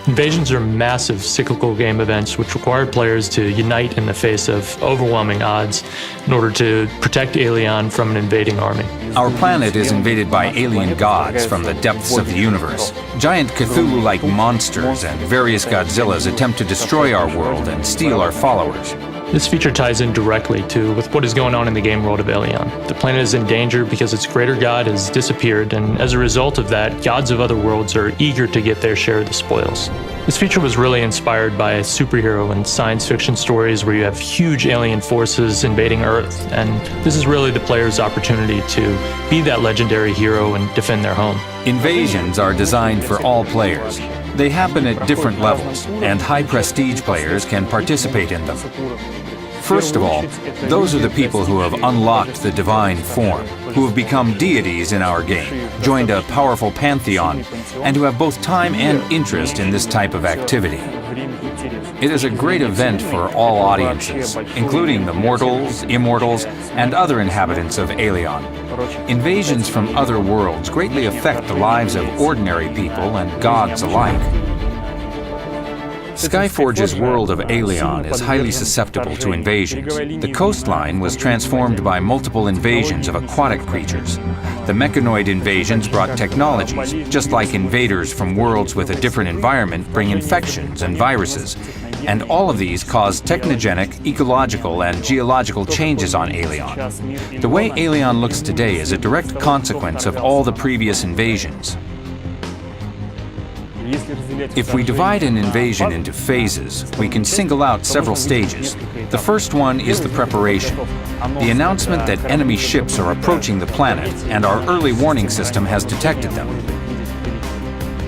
Invasions are massive cyclical game events which require players to unite in the face of overwhelming odds in order to protect Aelion from an invading army. Our planet is invaded by alien gods from the depths of the universe. Giant Cthulhu-like monsters and various Godzillas attempt to destroy our world and steal our followers. This feature ties in directly with what is going on in the game world of Aelion. The planet is in danger because its greater god has disappeared, and as a result of that, gods of other worlds are eager to get their share of the spoils. This feature was really inspired by superhero and science fiction stories where you have huge alien forces invading Earth, and this is really the player's opportunity to be that legendary hero and defend their home. Invasions are designed for all players. They happen at different levels, and high-prestige players can participate in them. First of all, those are the people who have unlocked the divine form, who have become deities in our game, joined a powerful pantheon, and who have both time and interest in this type of activity. It is a great event for all audiences, including the mortals, immortals, and other inhabitants of Aelion. Invasions from other worlds greatly affect the lives of ordinary people and gods alike. Skyforge's world of Aelion is highly susceptible to invasions. The coastline was transformed by multiple invasions of aquatic creatures. The mechanoid invasions brought technologies, just like invaders from worlds with a different environment bring infections and viruses. And all of these cause technogenic, ecological, and geological changes on Aelion. The way Aelion looks today is a direct consequence of all the previous invasions. If we divide an invasion into phases, we can single out several stages. The first one is the preparation. The announcement that enemy ships are approaching the planet, and our early warning system has detected them.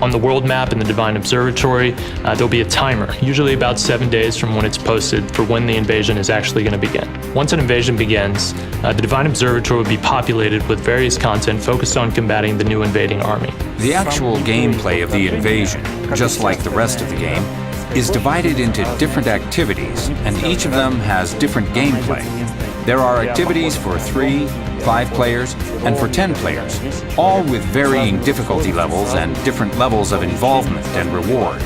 On the world map in the Divine Observatory, there'll be a timer, usually about 7 days from when it's posted, for when the invasion is actually going to begin. Once an invasion begins, the Divine Observatory will be populated with various content focused on combating the new invading army. The actual gameplay of the invasion, just like the rest of the game, is divided into different activities, and each of them has different gameplay. There are activities for 3, 5 players, and for 10 players, all with varying difficulty levels and different levels of involvement and reward.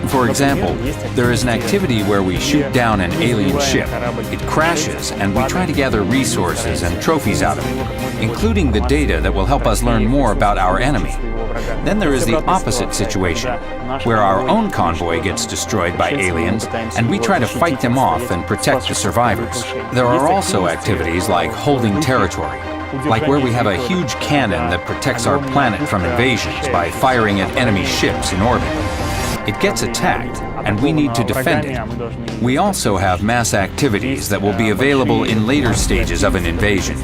For example, there is an activity where we shoot down an alien ship. It crashes, and we try to gather resources and trophies out of it, including the data that will help us learn more about our enemy. Then there is the opposite situation, where our own convoy gets destroyed by aliens, and we try to fight them off and protect the survivors. There are also activities like holding territory, like where we have a huge cannon that protects our planet from invasions by firing at enemy ships in orbit. It gets attacked, and we need to defend it. We also have mass activities that will be available in later stages of an invasion,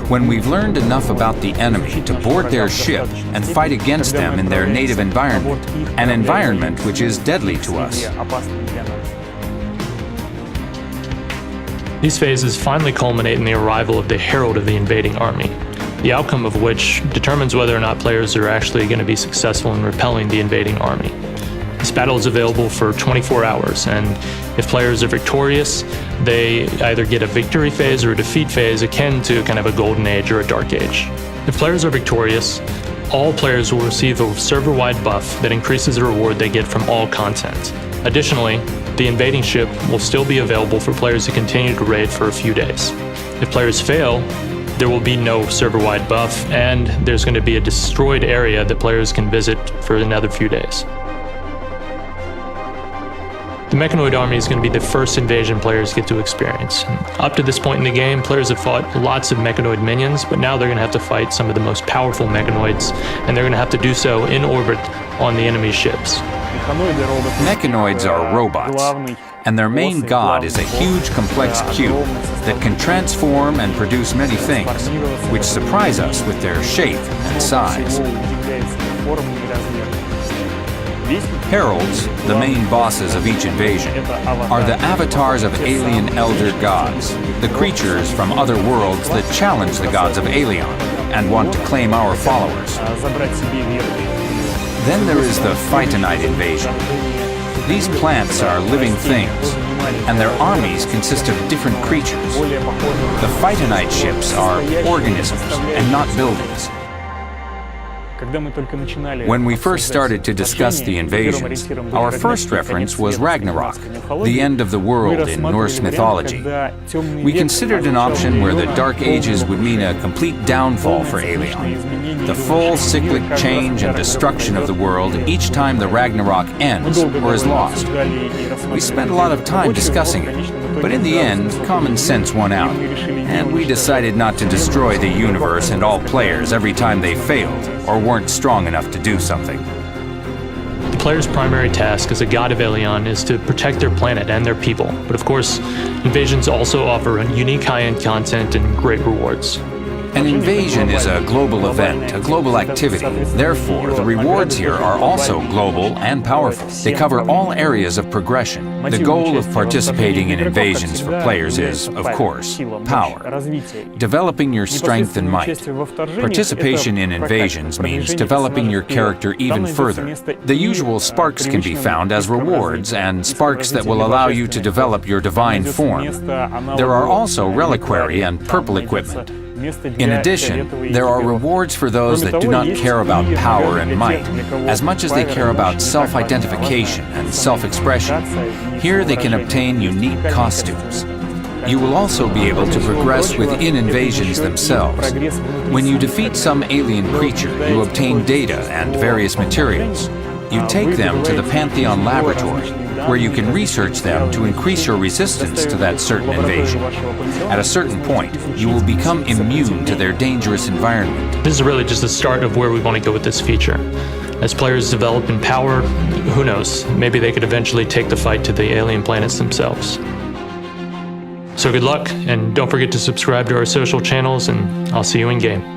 when we've learned enough about the enemy to board their ship and fight against them in their native environment, an environment which is deadly to us. These phases finally culminate in the arrival of the Herald of the invading army, the outcome of which determines whether or not players are actually going to be successful in repelling the invading army. This battle is available for 24 hours, and if players are victorious, they either get a victory phase or a defeat phase akin to kind of a golden age or a dark age. If players are victorious, all players will receive a server-wide buff that increases the reward they get from all content. Additionally, the invading ship will still be available for players to continue to raid for a few days. If players fail, there will be no server-wide buff, and there's going to be a destroyed area that players can visit for another few days. The Mechanoid army is going to be the first invasion players get to experience. Up to this point in the game, players have fought lots of Mechanoid minions, but now they're going to have to fight some of the most powerful Mechanoids, and they're going to have to do so in orbit on the enemy ships. Mechanoids are robots, and their main god is a huge complex cube that can transform and produce many things, which surprise us with their shape and size. Heralds, the main bosses of each invasion, are the avatars of alien elder gods, the creatures from other worlds that challenge the gods of Aelion and want to claim our followers. Then there is the Phytonite invasion. These plants are living things, and their armies consist of different creatures. The Phytonite ships are organisms and not buildings. When we first started to discuss the invasions, our first reference was Ragnarok, the end of the world in Norse mythology. We considered an option where the Dark Ages would mean a complete downfall for Aelion, the full cyclic change and destruction of the world each time the Ragnarok ends or is lost. We spent a lot of time discussing it, but in the end, common sense won out, and we decided not to destroy the universe and all players every time they failed or weren't strong enough to do something. The player's primary task as a god of Aelion is to protect their planet and their people, but of course, invasions also offer unique high-end content and great rewards. An invasion is a global event, a global activity. Therefore, the rewards here are also global and powerful. They cover all areas of progression. The goal of participating in invasions for players is, of course, power. Developing your strength and might. Participation in invasions means developing your character even further. The usual sparks can be found as rewards, and sparks that will allow you to develop your divine form. There are also reliquary and purple equipment. In addition, there are rewards for those that do not care about power and might, as much as they care about self-identification and self-expression. Here they can obtain unique costumes. You will also be able to progress within invasions themselves. When you defeat some alien creature, you obtain data and various materials. You take them to the Pantheon Laboratory, where you can research them to increase your resistance to that certain invasion. At a certain point, you will become immune to their dangerous environment. This is really just the start of where we want to go with this feature. As players develop in power, who knows, maybe they could eventually take the fight to the alien planets themselves. So good luck, and don't forget to subscribe to our social channels, and I'll see you in game.